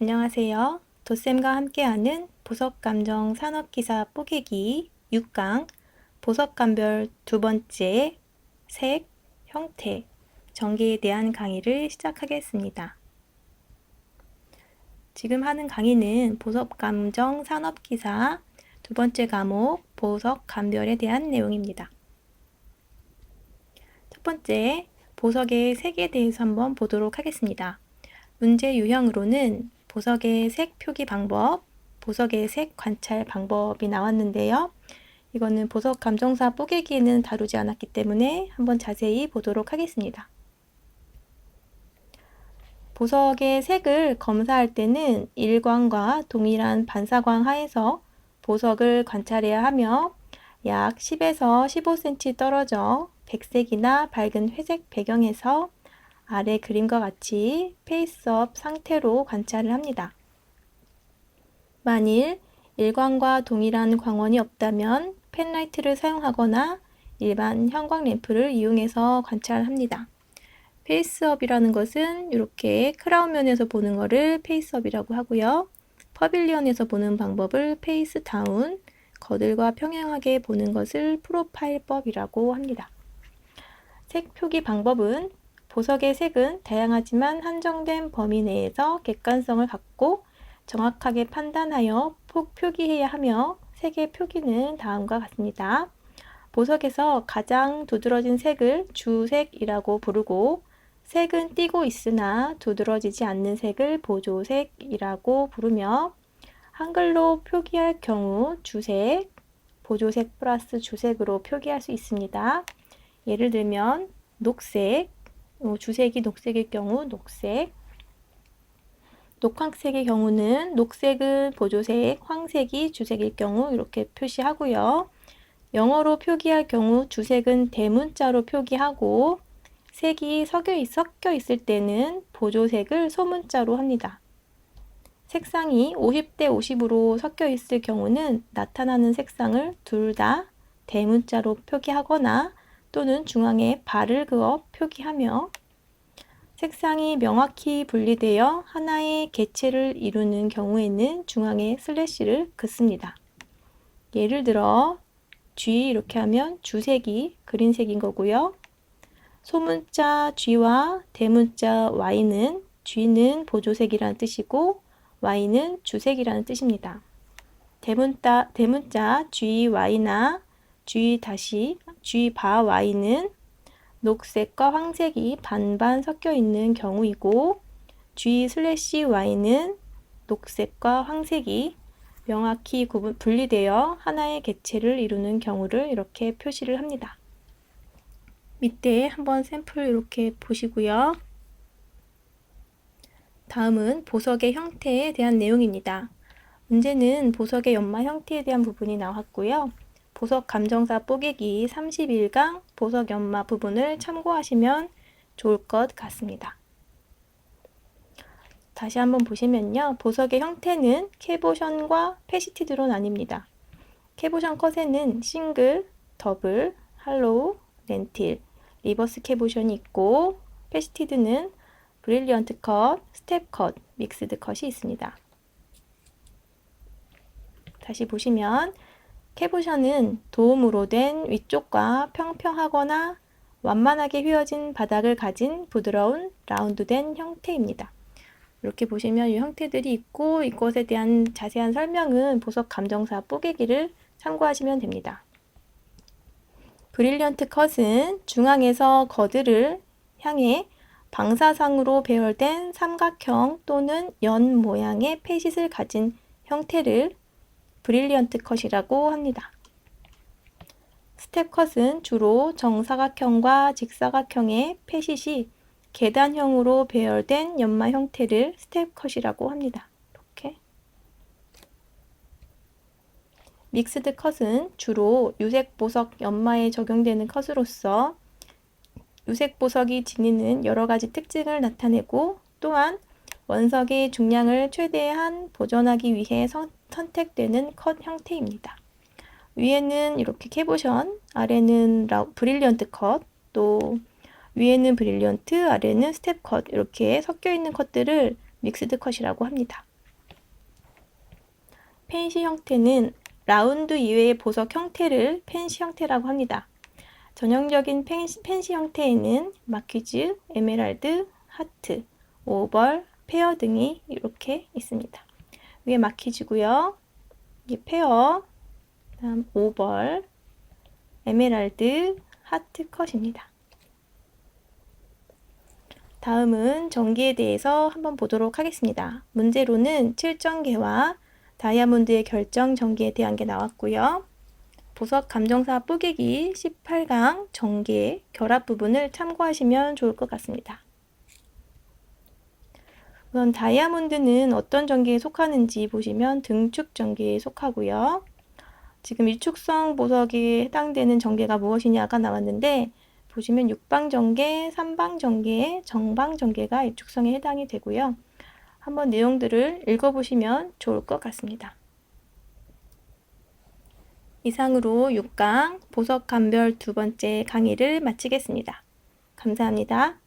안녕하세요. 도쌤과 함께하는 보석감정 산업기사 뽀개기 6강 보석감별 두 번째 색, 형태, 전개에 대한 강의를 시작하겠습니다. 지금 하는 강의는 보석감정 산업기사 두 번째 과목 보석감별에 대한 내용입니다. 첫 번째, 보석의 색에 대해서 한번 보도록 하겠습니다. 문제 유형으로는 보석의 색 표기 방법, 보석의 색 관찰 방법이 나왔는데요. 이거는 보석 감정사 뽀개기에는 다루지 않았기 때문에 한번 자세히 보도록 하겠습니다. 보석의 색을 검사할 때는 일광과 동일한 반사광 하에서 보석을 관찰해야 하며 약 10에서 15cm 떨어져 백색이나 밝은 회색 배경에서 아래 그림과 같이 페이스업 상태로 관찰을 합니다. 만일 일광과 동일한 광원이 없다면 펜라이트를 사용하거나 일반 형광 램프를 이용해서 관찰합니다. 페이스업이라는 것은 이렇게 크라운면에서 보는 것을 페이스업이라고 하고요. 퍼빌리언에서 보는 방법을 페이스다운, 거들과 평행하게 보는 것을 프로파일법이라고 합니다. 색 표기 방법은 보석의 색은 다양하지만 한정된 범위 내에서 객관성을 갖고 정확하게 판단하여 표기해야 하며 색의 표기는 다음과 같습니다. 보석에서 가장 두드러진 색을 주색이라고 부르고 색은 띄고 있으나 두드러지지 않는 색을 보조색이라고 부르며 한글로 표기할 경우 주색, 보조색 플러스 주색으로 표기할 수 있습니다. 예를 들면 녹색, 주색이 녹색일 경우 녹색, 녹황색의 경우는 녹색은 보조색, 황색이 주색일 경우 이렇게 표시하고요. 영어로 표기할 경우 주색은 대문자로 표기하고 색이 섞여 있을 때는 보조색을 소문자로 합니다. 색상이 50대 50으로 섞여 있을 경우는 나타나는 색상을 둘 다 대문자로 표기하거나 또는 중앙에 발을 그어 표기하며 색상이 명확히 분리되어 하나의 객체를 이루는 경우에는 중앙에 슬래시를 긋습니다. 예를 들어 G 이렇게 하면 주색이 그린색인 거고요. 소문자 G와 대문자 Y는 G는 보조색이라는 뜻이고 Y는 주색이라는 뜻입니다. 대문자 GY나 G Y는 녹색과 황색이 반반 섞여 있는 경우이고 G/Y는 녹색과 황색이 명확히 분리되어 하나의 객체를 이루는 경우를 이렇게 표시를 합니다. 밑에 한번 샘플 이렇게 보시고요. 다음은 보석의 형태에 대한 내용입니다. 문제는 보석의 연마 형태에 대한 부분이 나왔고요. 보석 감정사 뽀개기 31강 보석 연마 부분을 참고하시면 좋을 것 같습니다. 다시 한번 보시면요. 보석의 형태는 캐보션과 페시티드로 나뉩니다. 캐보션 컷에는 싱글, 더블, 할로우, 렌틸, 리버스 캐보션이 있고 페시티드는 브릴리언트 컷, 스텝 컷, 믹스드 컷이 있습니다. 다시 보시면 캐보션은 도움으로 된 위쪽과 평평하거나 완만하게 휘어진 바닥을 가진 부드러운 라운드된 형태입니다. 이렇게 보시면 이 형태들이 있고 이것에 대한 자세한 설명은 보석 감정사 뽀개기를 참고하시면 됩니다. 브릴리언트 컷은 중앙에서 거드를 향해 방사상으로 배열된 삼각형 또는 연 모양의 페싯을 가진 형태를 브릴리언트 컷이라고 합니다. 스텝 컷은 주로 정사각형과 직사각형의 페싯이 계단형으로 배열된 연마 형태를 스텝 컷이라고 합니다. 이렇게. 믹스드 컷은 주로 유색 보석 연마에 적용되는 컷으로서 유색 보석이 지니는 여러 가지 특징을 나타내고 또한 원석의 중량을 최대한 보존하기 위해 선택되는 컷 형태입니다. 위에는 이렇게 캐보션, 아래는 브릴리언트 컷, 또 위에는 브릴리언트, 아래는 스텝 컷 이렇게 섞여 있는 컷들을 믹스드 컷이라고 합니다. 펜시 형태는 라운드 이외의 보석 형태를 펜시 형태라고 합니다. 전형적인 펜시 형태에는 마퀴즈, 에메랄드, 하트, 오벌, 페어 등이 이렇게 있습니다. 위에 마퀴즈고요. 이게 페어, 다음 오벌, 에메랄드, 하트 컷입니다. 다음은 전기에 대해서 한번 보도록 하겠습니다. 문제로는 7전개와 다이아몬드의 결정 전기에 대한 게 나왔고요. 보석 감정사 뽀개기 18강 전개 결합 부분을 참고하시면 좋을 것 같습니다. 우선 다이아몬드는 어떤 전기에 속하는지 보시면 등축 전기에 속하고요. 지금 위축성 보석에 해당되는 전개가 무엇이냐가 나왔는데 보시면 육방 전개, 삼방 전개, 정방 전개가 위축성에 해당이 되고요. 한번 내용들을 읽어보시면 좋을 것 같습니다. 이상으로 6강 보석 감별 두 번째 강의를 마치겠습니다. 감사합니다.